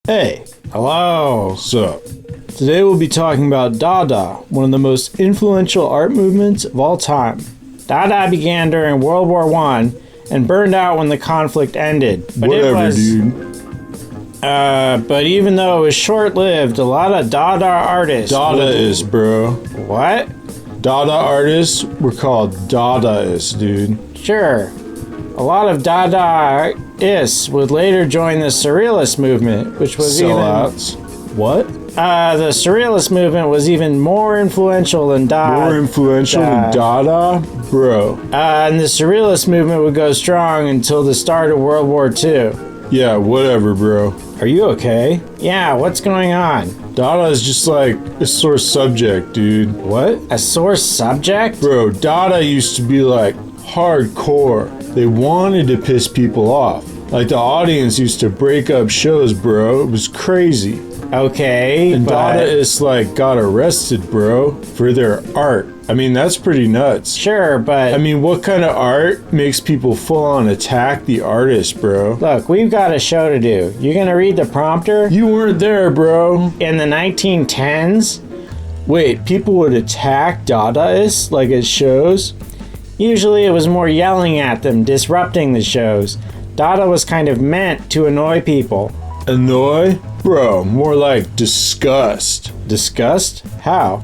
Hey, Hello. what's up? Today we'll be talking about Dada, one of the most influential art movements of all time. Dada began during World War I and burned out when the conflict ended. But But even though it was short-lived, a lot of Dada artists... Dadaist, bro. What? Dada artists were called Dadaists, dude. Sure. A lot of Dadaists would later join the Surrealist movement, which was Sellouts. What? the Surrealist movement was even more influential than Dada. More influential than Dada? Bro. And the Surrealist movement would go strong until the start of World War II. Yeah, whatever, bro. Are you okay? Yeah, what's going on? Dada is just like a sore subject, dude. What? A sore subject? Bro, Dada used to be like hardcore. They wanted to piss people off. Like the audience used to break up shows, bro. It was crazy. Okay, And but... Dadaists like got arrested, bro, for their art. I mean, that's pretty nuts. Sure, but... I mean, what kind of art makes people full on attack the artist, bro? Look, we've got a show to do. You gonna read the prompter? You weren't there, bro. In the 1910s? Wait, people would attack Dadaists like at shows? Usually it was more yelling at them, disrupting the shows. Dada was kind of meant to annoy people. Annoy? Bro, more like disgust. Disgust? How?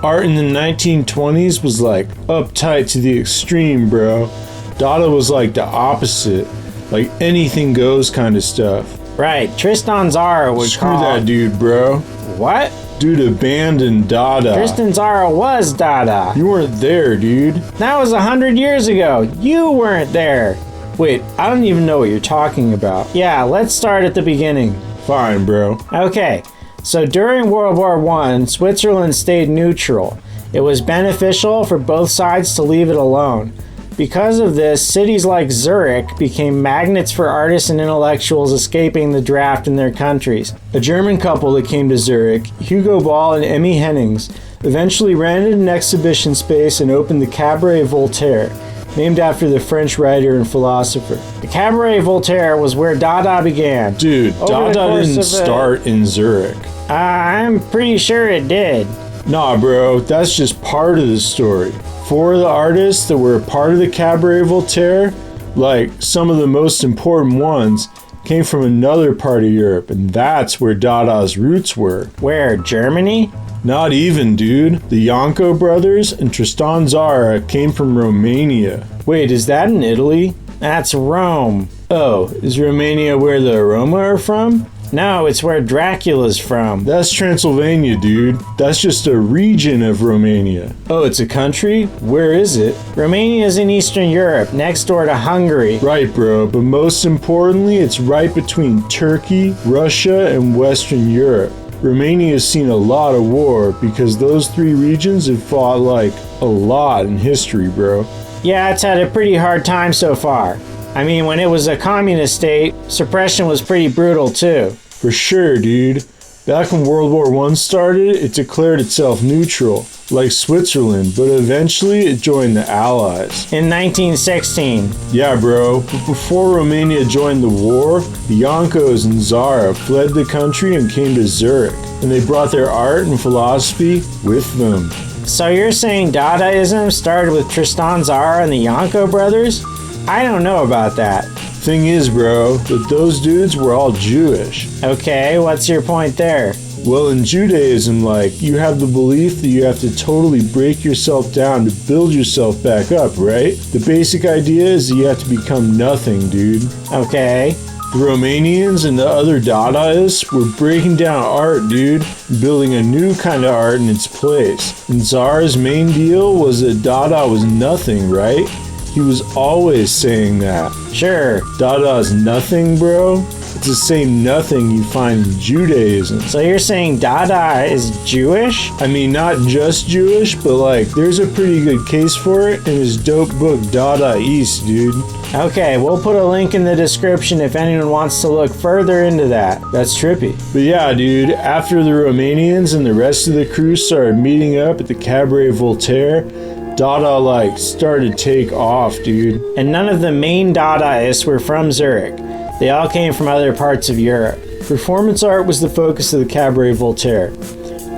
Art in the 1920s was like uptight to the extreme, bro. Dada was like the opposite. Like anything goes kind of stuff. Right, Tristan Tzara would Screw call... that dude, bro. What? Dude abandoned Dada. Tristan Tzara was Dada. You weren't there, dude. That was 100 years ago. You weren't there. Wait, I don't even know what you're talking about. Yeah, let's start at the beginning. Fine, bro. Okay, so during World War I, Switzerland stayed neutral. It was beneficial for both sides to leave it alone. Because of this, cities like Zurich became magnets for artists and intellectuals escaping the draft in their countries. A German couple that came to Zurich, Hugo Ball and Emmy Hennings, eventually rented an exhibition space and opened the Cabaret Voltaire, named after the French writer and philosopher. The Cabaret Voltaire was where Dada began. Dude, Dada didn't start in Zurich. I'm pretty sure it did. Nah, bro, that's just part of the story. Four of the artists that were a part of the Cabaret Voltaire, like some of the most important ones, came from another part of Europe, and that's where Dada's roots were. Where, Germany? Not even, dude. The Yanko brothers and Tristan Tzara came from Romania. Wait, is that in Italy? That's Rome. Oh, is Romania where the Roma are from? No, it's where Dracula's from. That's Transylvania, dude. That's just a region of Romania. Oh, it's a country? Where is it? Romania's in Eastern Europe, next door to Hungary. Right, bro, but most importantly, it's right between Turkey, Russia, and Western Europe. Romania's seen a lot of war because those three regions have fought like a lot in history, bro. Yeah, it's had a pretty hard time so far. I mean, when it was a communist state, suppression was pretty brutal too. For sure, dude. Back when World War I started, it declared itself neutral, like Switzerland, but eventually it joined the Allies. In 1916. Yeah, bro, but before Romania joined the war, the Yankos and Tzara fled the country and came to Zurich, and they brought their art and philosophy with them. So you're saying Dadaism started with Tristan Tzara and the Yanko brothers? I don't know about that. Thing is, bro, that those dudes were all Jewish. Okay, what's your point there? Well, in Judaism, like, you have the belief that you have to totally break yourself down to build yourself back up, right? The basic idea is that you have to become nothing, dude. Okay. The Romanians and the other Dadaists were breaking down art, dude, building a new kind of art in its place. And Tzara's main deal was that Dada was nothing, right? He was always saying that. Sure. Dada's nothing, bro. It's the same nothing you find in Judaism. So you're saying Dada is Jewish? I mean, not just Jewish, but like, there's a pretty good case for it in his dope book, Dada East, dude. Okay, we'll put a link in the description if anyone wants to look further into that. That's trippy. But yeah, dude, after the Romanians and the rest of the crew started meeting up at the Cabaret Voltaire, Dada, like, started to take off, dude. And none of the main Dadaists were from Zurich. They all came from other parts of Europe. Performance art was the focus of the Cabaret Voltaire.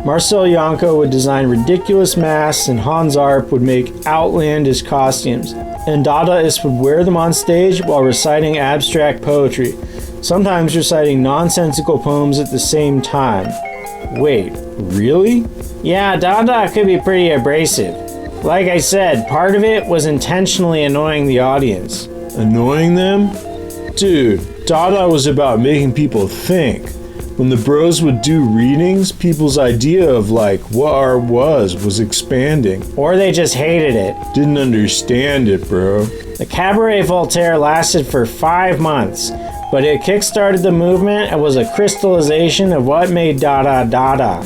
Marcel Janco would design ridiculous masks and Hans Arp would make outlandish costumes. And Dadaists would wear them on stage while reciting abstract poetry, sometimes reciting nonsensical poems at the same time. Wait, really? Yeah, Dada could be pretty abrasive. Like I said, part of it was intentionally annoying the audience. Annoying them? Dude, Dada was about making people think. When the bros would do readings, people's idea of what art was expanding. Or they just hated it. Didn't understand it, bro. The Cabaret Voltaire lasted for 5 months, but it kickstarted the movement and was a crystallization of what made Dada Dada.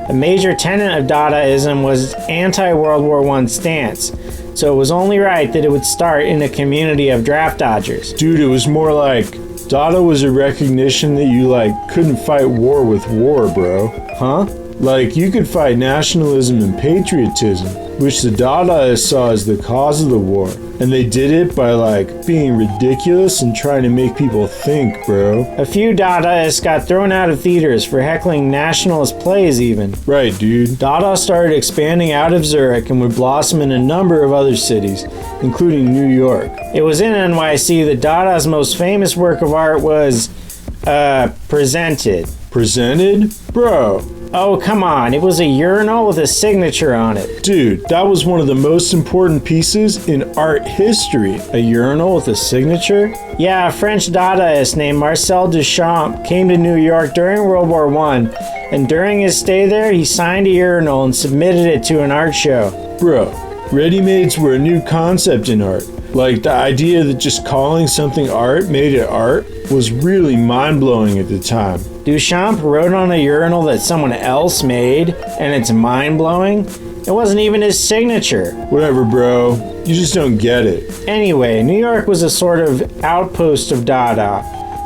A major tenet of Dadaism was its anti-World War I stance, so it was only right that it would start in a community of draft dodgers. Dude, it was more like Dada was a recognition that you couldn't fight war with war, bro. Huh? You could fight nationalism and patriotism, which the Dadaists saw as the cause of the war. And they did it by being ridiculous and trying to make people think, bro. A few Dadaists got thrown out of theaters for heckling nationalist plays even. Right, dude. Dada started expanding out of Zurich and would blossom in a number of other cities, including New York. It was in NYC that Dada's most famous work of art was, presented. Presented? Bro. Oh, come on. It was a urinal with a signature on it. Dude, that was one of the most important pieces in art history. A urinal with a signature? Yeah, a French Dadaist named Marcel Duchamp came to New York during World War I, and during his stay there, he signed a urinal and submitted it to an art show. Bro, ready-mades were a new concept in art. The idea that just calling something art made it art was really mind-blowing at the time. Duchamp wrote on a urinal that someone else made, and it's mind-blowing? It wasn't even his signature. Whatever, bro. You just don't get it. Anyway, New York was a sort of outpost of Dada.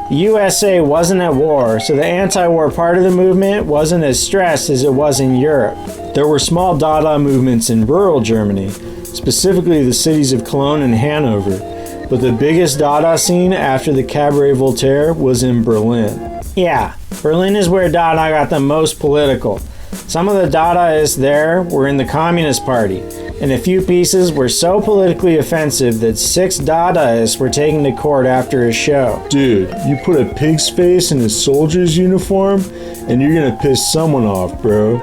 The USA wasn't at war, so the anti-war part of the movement wasn't as stressed as it was in Europe. There were small Dada movements in rural Germany, specifically the cities of Cologne and Hanover, but the biggest Dada scene after the Cabaret Voltaire was in Berlin. Yeah, Berlin is where Dada got the most political. Some of the Dadaists there were in the Communist Party, and a few pieces were so politically offensive that 6 Dadaists were taken to court after a show. Dude, you put a pig's face in a soldier's uniform, and you're gonna piss someone off, bro.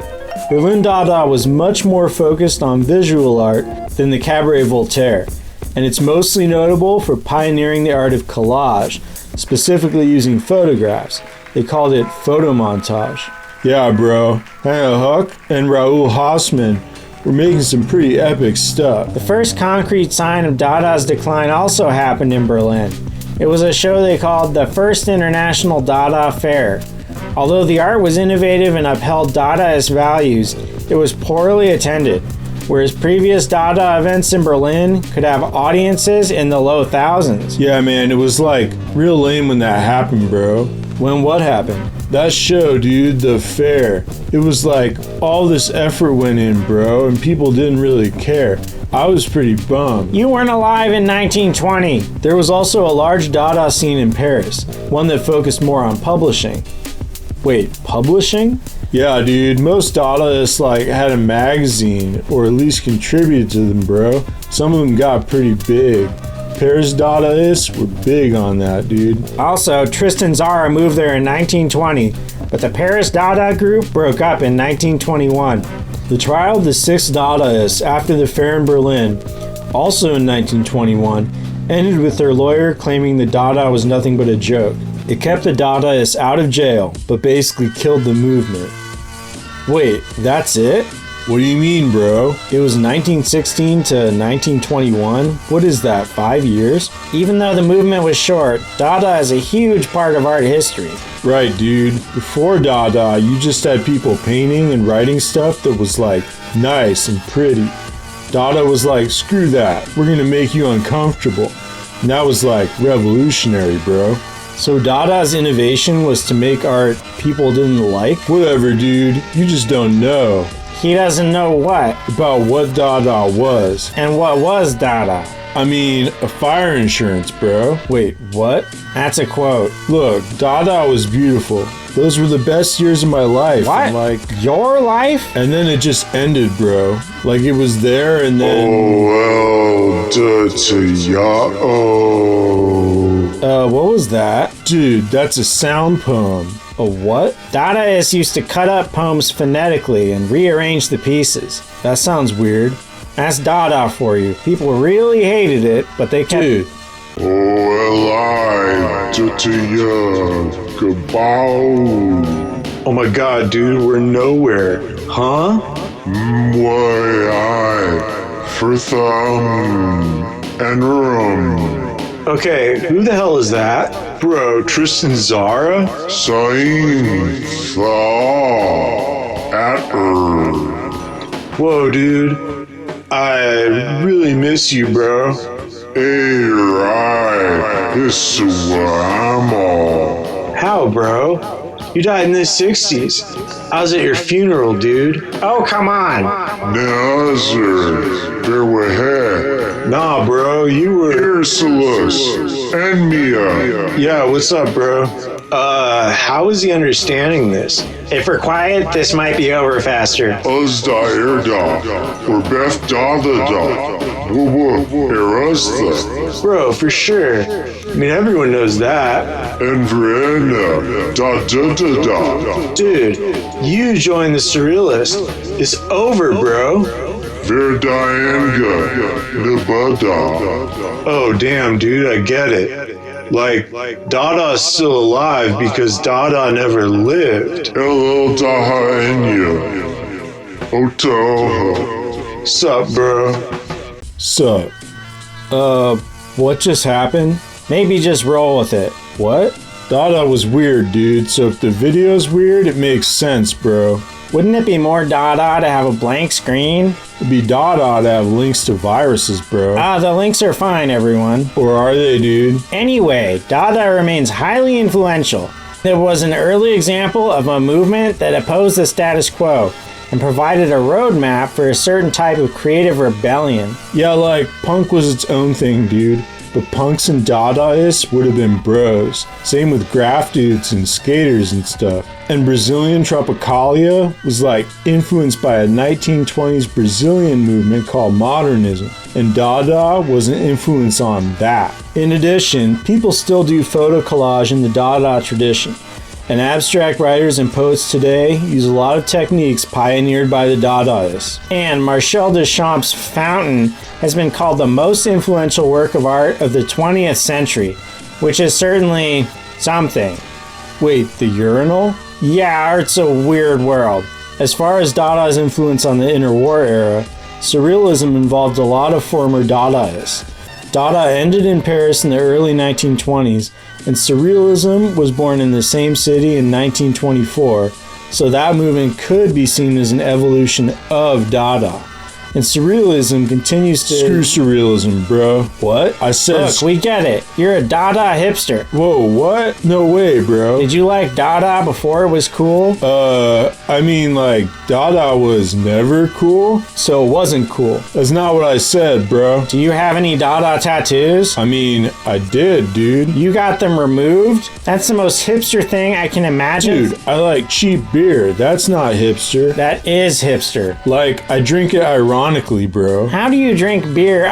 Berlin Dada was much more focused on visual art than the Cabaret Voltaire, and it's mostly notable for pioneering the art of collage, specifically using photographs. They called it photomontage. Yeah, bro. Hannah Huck and Raoul Hassmann were making some pretty epic stuff. The first concrete sign of Dada's decline also happened in Berlin. It was a show they called the First International Dada Fair. Although the art was innovative and upheld Dadaist values, it was poorly attended, whereas previous Dada events in Berlin could have audiences in the low thousands. Yeah, man, it was real lame when that happened, bro. When what happened? That show, dude, the fair. It was all this effort went in, bro, and people didn't really care. I was pretty bummed. You weren't alive in 1920. There was also a large Dada scene in Paris, one that focused more on publishing. Wait, publishing? Yeah, dude, most Dadaists had a magazine, or at least contributed to them, bro. Some of them got pretty big. Paris Dadaists were big on that, dude. Also, Tristan Tzara moved there in 1920, but the Paris Dada group broke up in 1921. The trial of the 6 Dadaists after the fair in Berlin, also in 1921, ended with their lawyer claiming that Dada was nothing but a joke. It kept the Dadaists out of jail, but basically killed the movement. Wait, that's it? What do you mean, bro? It was 1916 to 1921? What is that, 5 years? Even though the movement was short, Dada is a huge part of art history. Right, dude. Before Dada, you just had people painting and writing stuff that was nice and pretty. Dada was screw that, we're gonna make you uncomfortable. And that was revolutionary, bro. So Dada's innovation was to make art people didn't like? Whatever, dude. You just don't know. He doesn't know what? About what Dada was. And what was Dada? I mean, a fire insurance, bro. Wait, what? That's a quote. Look, Dada was beautiful. Those were the best years of my life. What? And like, your life? and then it just ended, bro. Like it was there and then. Oh, What was that? Dude, that's a sound poem. A what? Dadaists used to cut up poems phonetically and rearrange the pieces. That sounds weird. That's Dada for you. People really hated it, but they kept... Dude, oh my god, dude, we're nowhere. Huh? For thumb and room. Okay, who the hell is that? Bro, Tristan Zara? Whoa, dude. I really miss you, bro. How, bro? You died in the 60s. I was at your funeral, dude. Oh, come on. Nah, bro, you were... and Mia. Yeah, what's up, bro? How is he understanding this? If we're quiet, this might be over faster. Uzda Erda. Or Beth Dada. Erasta. Bro, for sure. I mean, everyone knows that. And Vrienda. Da. Dude, you joined the Surrealist. It's over, bro. Verdaenga. Nibada. Oh, damn, dude, I get it. Like, Dada's still alive because Dada never lived. LL Daha Enya. Otoho. Sup, bro? sup? What just happened? Maybe just roll with it. What? Dada was weird, dude, so if the video's weird, it makes sense, bro. Wouldn't it be more Dada to have a blank screen? It'd be Dada to have links to viruses, bro. The links are fine, everyone. Or are they, dude? Anyway, Dada remains highly influential. It was an early example of a movement that opposed the status quo and provided a roadmap for a certain type of creative rebellion. Yeah, like, punk was its own thing, dude. But punks and Dadaists would have been bros. Same with graph dudes and skaters and stuff. And Brazilian Tropicalia was like influenced by a 1920s Brazilian movement called modernism. And Dada was an influence on that. In addition, people still do photo collage in the Dada tradition. And abstract writers and poets today use a lot of techniques pioneered by the Dadaists. And Marcel Duchamp's Fountain has been called the most influential work of art of the 20th century, which is certainly something. Wait, the urinal? Yeah, art's a weird world. As far as Dada's influence on the interwar era, Surrealism involved a lot of former Dadaists. Dada ended in Paris in the early 1920s, and Surrealism was born in the same city in 1924, so that movement could be seen as an evolution of Dada. And Surrealism continues to... Screw Surrealism, bro. What? I said... Look, we get it. You're a Dada hipster. Whoa, what? No way, bro. Did you like Dada before it was cool? I mean, like, Dada was never cool, So it wasn't cool. That's not what I said, bro. Do you have any Dada tattoos? I mean, I did, dude. You got them removed? That's the most hipster thing I can imagine. Dude, I like cheap beer. That's not hipster. That is hipster. Like, I drink it ironically, bro. How do you drink beer